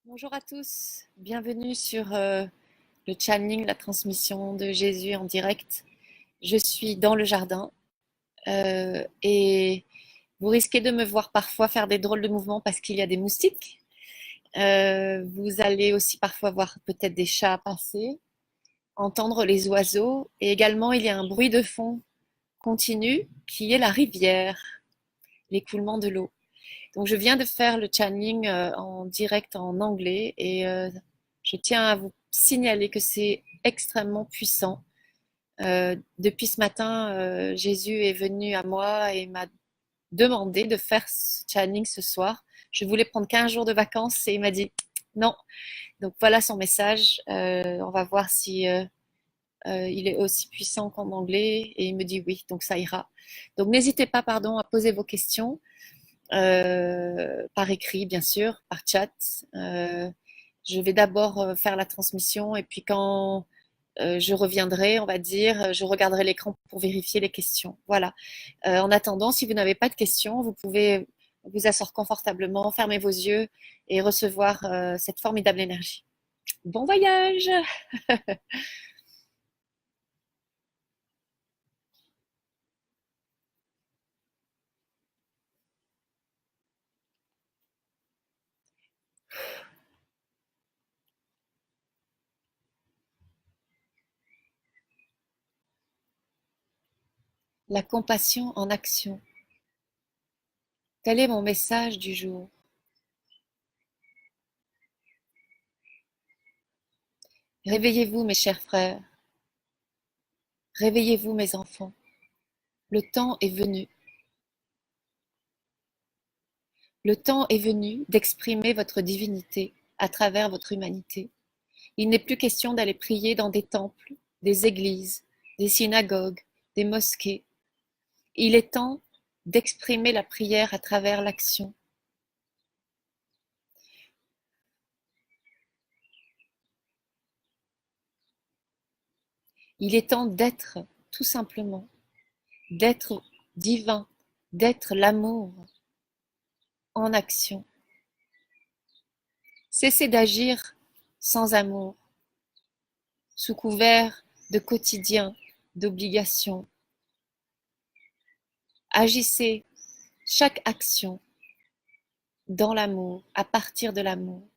Bonjour à tous, bienvenue sur le channeling, la transmission de Jésus en direct. Je suis dans le jardin et vous risquez de me voir parfois faire des drôles de mouvements parce qu'il y a des moustiques. Vous allez aussi parfois voir peut-être des chats passer, entendre les oiseaux et également il y a un bruit de fond continu qui est la rivière, l'écoulement de l'eau. Donc je viens de faire le channeling en direct en anglais et je tiens à vous signaler que c'est extrêmement puissant. Depuis ce matin, Jésus est venu à moi et m'a demandé de faire ce channeling ce soir. Je voulais prendre 15 jours de vacances et il m'a dit non. Donc voilà son message. On va voir si il est aussi puissant qu'en anglais et il me dit oui, donc ça ira. Donc n'hésitez pas, pardon, à poser vos questions par écrit, bien sûr, par chat. Euh, je vais d'abord faire la transmission et puis quand je reviendrai, on va dire, je regarderai l'écran pour vérifier les questions. Voilà. En attendant, si vous n'avez pas de questions, vous pouvez vous asseoir confortablement, fermer vos yeux et recevoir cette formidable énergie. Bon voyage! La compassion en action. Tel est mon message du jour. Réveillez-vous, mes chers frères. Réveillez-vous, mes enfants. Le temps est venu. Le temps est venu d'exprimer votre divinité à travers votre humanité. Il n'est plus question d'aller prier dans des temples, des églises, des synagogues, des mosquées. Il est temps d'exprimer la prière à travers l'action. Il est temps d'être, tout simplement, d'être divin, d'être l'amour en action. Cessez d'agir sans amour, sous couvert de quotidien, d'obligation. Agissez chaque action dans l'amour, à partir de l'amour.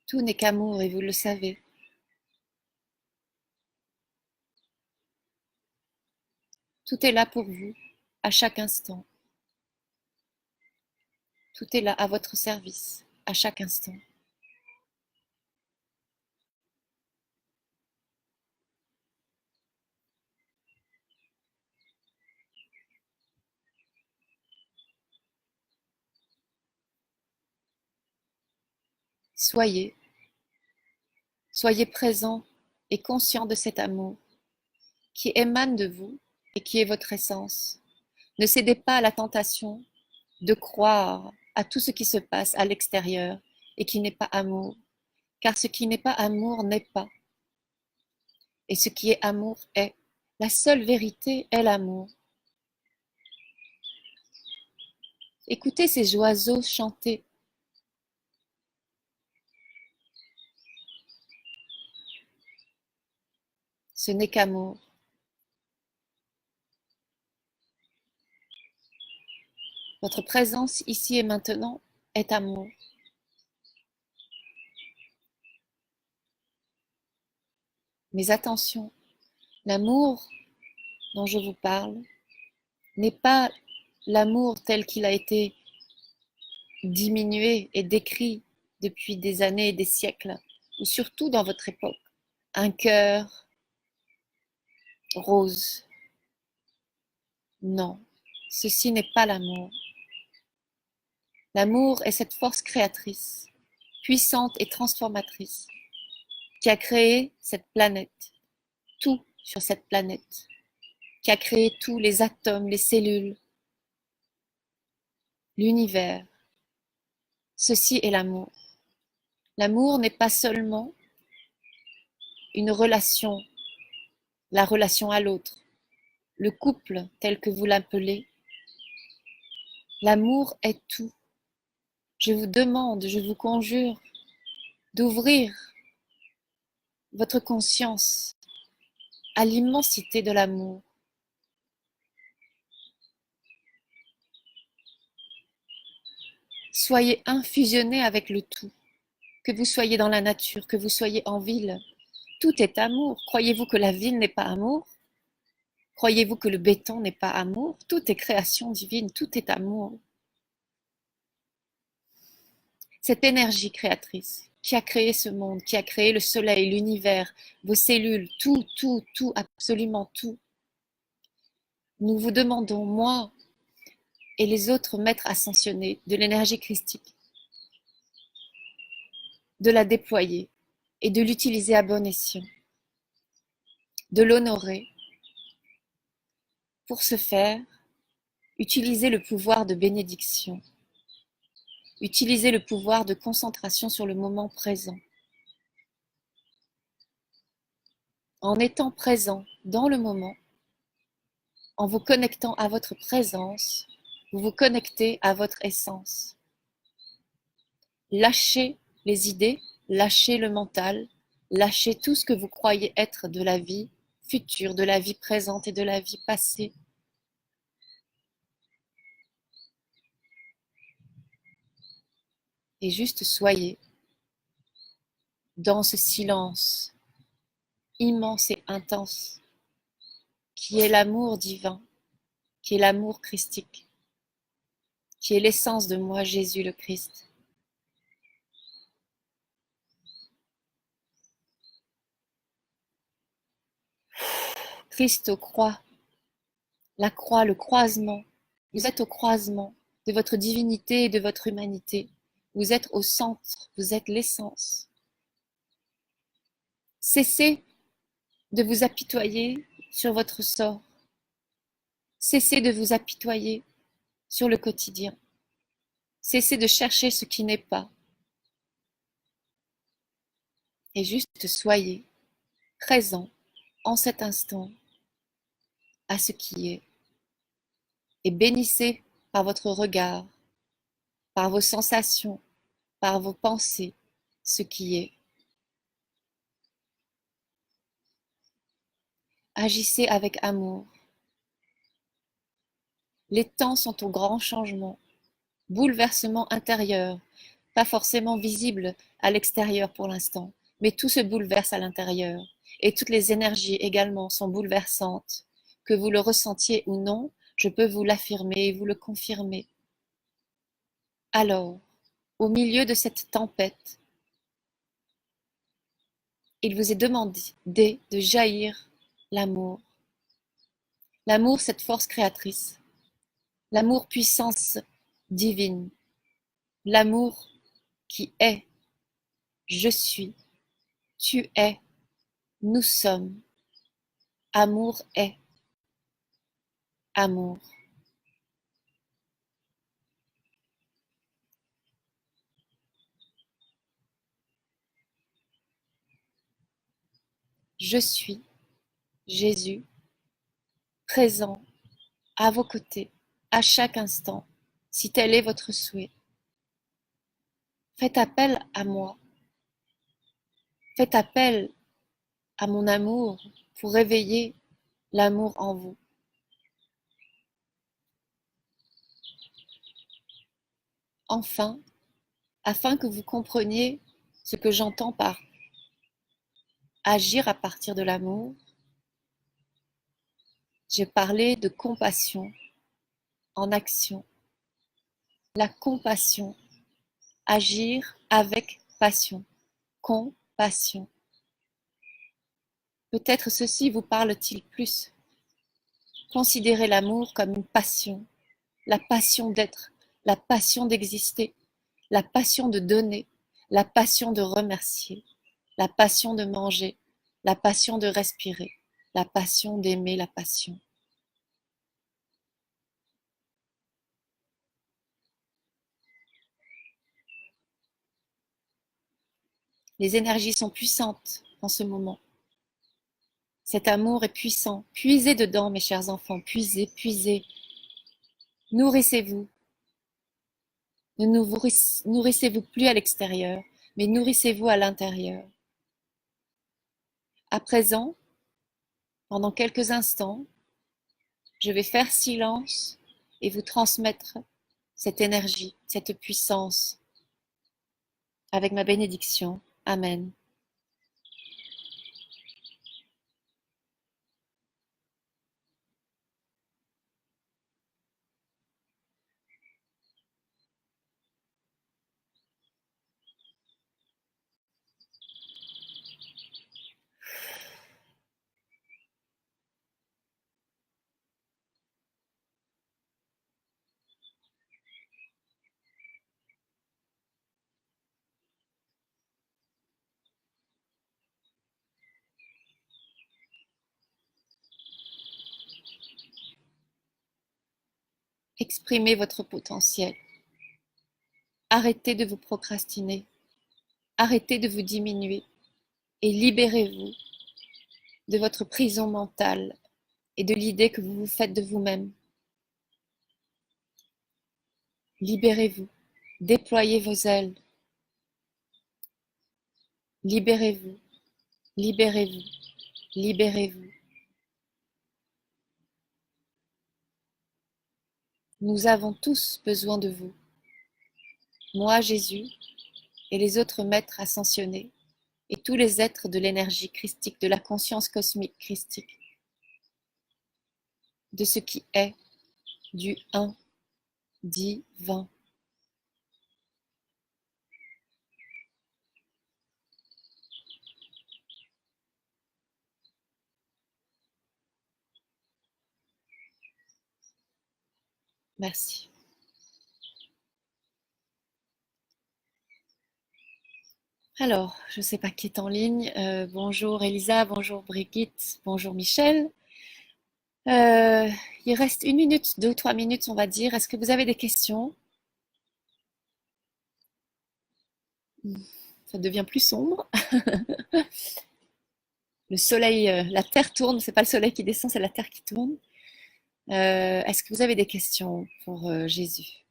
Tout n'est qu'amour et vous le savez. Tout est là pour vous, à chaque instant. Tout est là à votre service, à chaque instant. Soyez, soyez présent et conscient de cet amour qui émane de vous et qui est votre essence. Ne cédez pas à la tentation de croire à tout ce qui se passe à l'extérieur et qui n'est pas amour, car ce qui n'est pas amour n'est pas, et ce qui est amour est. La seule vérité est l'amour. Écoutez ces oiseaux chanter. Ce n'est qu'amour. Votre présence ici et maintenant est amour. Mais attention, l'amour dont je vous parle n'est pas l'amour tel qu'il a été diminué et décrit depuis des années et des siècles, ou surtout dans votre époque. Un cœur rose. Non, ceci n'est pas l'amour. L'amour est cette force créatrice, puissante et transformatrice, qui a créé cette planète, tout sur cette planète, qui a créé tous les atomes, les cellules, l'univers. Ceci est l'amour. L'amour n'est pas seulement une relation, la relation à l'autre, le couple tel que vous l'appelez. L'amour est tout. Je vous demande, je vous conjure d'ouvrir votre conscience à l'immensité de l'amour. Soyez infusionnés avec le tout. Que vous soyez dans la nature, que vous soyez en ville, tout est amour. Croyez-vous que la ville n'est pas amour? Croyez-vous que le béton n'est pas amour? Tout est création divine, tout est amour. Cette énergie créatrice qui a créé ce monde, qui a créé le soleil, l'univers, vos cellules, tout, tout, tout, absolument tout. Nous vous demandons, moi et les autres maîtres ascensionnés de l'énergie christique, de la déployer et de l'utiliser à bon escient, de l'honorer. Pour ce faire, utilisez le pouvoir de bénédiction, utilisez le pouvoir de concentration sur le moment présent. En étant présent dans le moment, en vous connectant à votre présence, vous vous connectez à votre essence. Lâchez les idées, lâchez le mental, lâchez tout ce que vous croyez être de la vie future, de la vie présente et de la vie passée. Et juste soyez dans ce silence immense et intense qui est l'amour divin, qui est l'amour christique, qui est l'essence de moi, Jésus le Christ. Christ aux croix, la croix, le croisement. Vous êtes au croisement de votre divinité et de votre humanité. Vous êtes au centre, vous êtes l'essence. Cessez de vous apitoyer sur votre sort. Cessez de vous apitoyer sur le quotidien. Cessez de chercher ce qui n'est pas. Et juste soyez présent en cet instant à ce qui est. Et bénissez par votre regard, par vos sensations, par vos pensées, ce qui est. Agissez avec amour. Les temps sont au grand changement, bouleversement intérieur, pas forcément visible à l'extérieur pour l'instant, mais tout se bouleverse à l'intérieur. Et toutes les énergies également sont bouleversantes. Que vous le ressentiez ou non, je peux vous l'affirmer et vous le confirmer. Alors, au milieu de cette tempête, il vous est demandé de jaillir l'amour. L'amour, cette force créatrice. L'amour, puissance divine. L'amour qui est. Je suis. Tu es. Nous sommes. Amour est. Amour. Je suis. Jésus. Présent. À vos côtés. À chaque instant. Si tel est votre souhait. Faites appel à moi. Faites appel à mon amour pour réveiller l'amour en vous. Enfin, afin que vous compreniez ce que j'entends par agir à partir de l'amour, j'ai parlé de compassion en action. La compassion, agir avec passion, compassion. Peut-être ceci vous parle-t-il plus. Considérez l'amour comme une passion, la passion d'être, la passion d'exister, la passion de donner, la passion de remercier, la passion de manger, la passion de respirer, la passion d'aimer la passion. Les énergies sont puissantes en ce moment. Cet amour est puissant. Puisez dedans, mes chers enfants, puisez, puisez. Nourrissez-vous. Ne nourrissez-vous plus à l'extérieur, mais nourrissez-vous à l'intérieur. À présent, pendant quelques instants, je vais faire silence et vous transmettre cette énergie, cette puissance, avec ma bénédiction. Amen. Exprimez votre potentiel. Arrêtez de vous procrastiner. Arrêtez de vous diminuer et libérez-vous de votre prison mentale et de l'idée que vous vous faites de vous-même. Libérez-vous. Déployez vos ailes. Libérez-vous. Libérez-vous. Libérez-vous. Nous avons tous besoin de vous. Moi, Jésus, et les autres maîtres ascensionnés, et tous les êtres de l'énergie christique, de la conscience cosmique christique, de ce qui est, du un, divin. Merci. Alors, je ne sais pas qui est en ligne. Bonjour Elisa, bonjour Brigitte, bonjour Michel. Euh, il reste une minute, 2 ou 3 minutes, on va dire. Est-ce que vous avez des questions? Ça devient plus sombre. Le soleil, la terre tourne, c'est pas le soleil qui descend, c'est la terre qui tourne. Est-ce que vous avez des questions pour Jésus?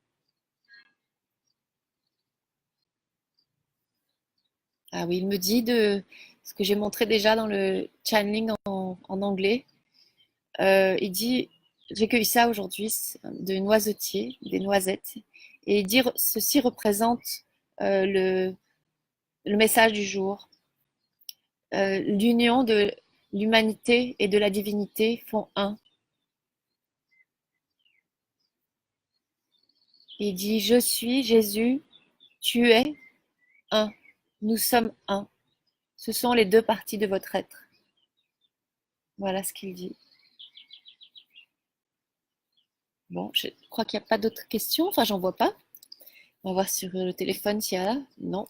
Ah oui, il me dit de ce que j'ai montré déjà dans le channeling en anglais. Il dit, j'ai cueilli ça aujourd'hui, de noisetiers, des noisettes, et il dit ceci représente le message du jour. L'union de l'humanité et de la divinité font un. Il dit, je suis Jésus, tu es un. Nous sommes un. Ce sont les deux parties de votre être. Voilà ce qu'il dit. Bon, je crois qu'il n'y a pas d'autres questions. Enfin, j'en vois pas. On va voir sur le téléphone s'il y a. Non.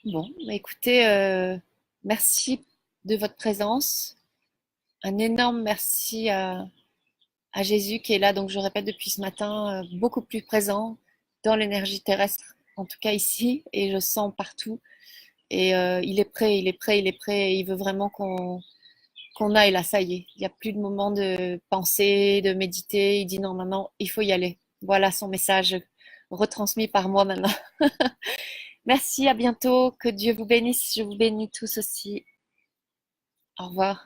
Bon, bah écoutez, merci de votre présence. Un énorme merci à Jésus qui est là, donc je répète depuis ce matin, beaucoup plus présent dans l'énergie terrestre, en tout cas ici, et je sens partout. Et il est prêt, il est prêt, il est prêt, et il veut vraiment qu'on aille là, ça y est. Il n'y a plus de moment de penser, de méditer. Il dit non, maintenant, il faut y aller. Voilà son message retransmis par moi maintenant. Merci, à bientôt. Que Dieu vous bénisse. Je vous bénis tous aussi. Au revoir.